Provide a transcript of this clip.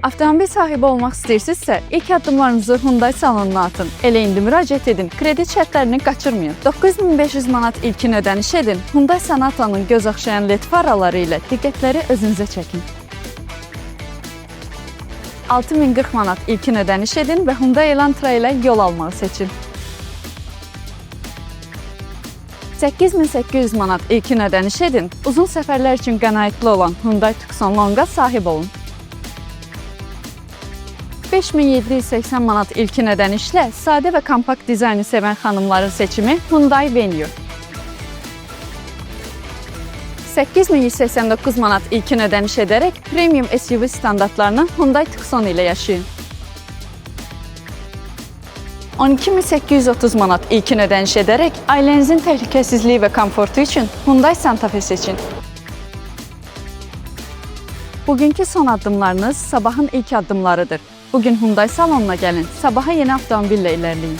Avtomobil sahibi olmaq istəyirsinizsə, ilk addımlarınızı Hyundai salonuna atın. Elə indi müraciət edin, kredi şərtlərini qaçırmayın. 9500 manat ilkin ödəniş edin. Hyundai Sonata'nın göz oxşayan LED faraları ilə diqqətləri özünüzə çəkin. 6040 manat ilkin ödəniş edin və Hyundai Elantra ilə yol almağı seçin. 8800 manat ilkin ödəniş edin. Uzun səfərlər üçün qənaətli olan Hyundai Tucson Long'a sahib olun. 5780 manat ilkin ödənişlə sadə və kompakt dizaynı sevən xanımların seçimi Hyundai Venue. 8189 manat ilkin ödəniş edərək premium SUV standartlarını Hyundai Tucson ilə yaşayın. 12830 manat ilkin ödəniş edərək ailənizin təhlükəsizliyi və komfortu üçün Hyundai Santa Fe seçin. Bugünkü son addımlarınız sabahın ilk addımlarıdır. Bugün Hyundai salonuna gəlin, sabaha yeni avtomobille ilerleyin.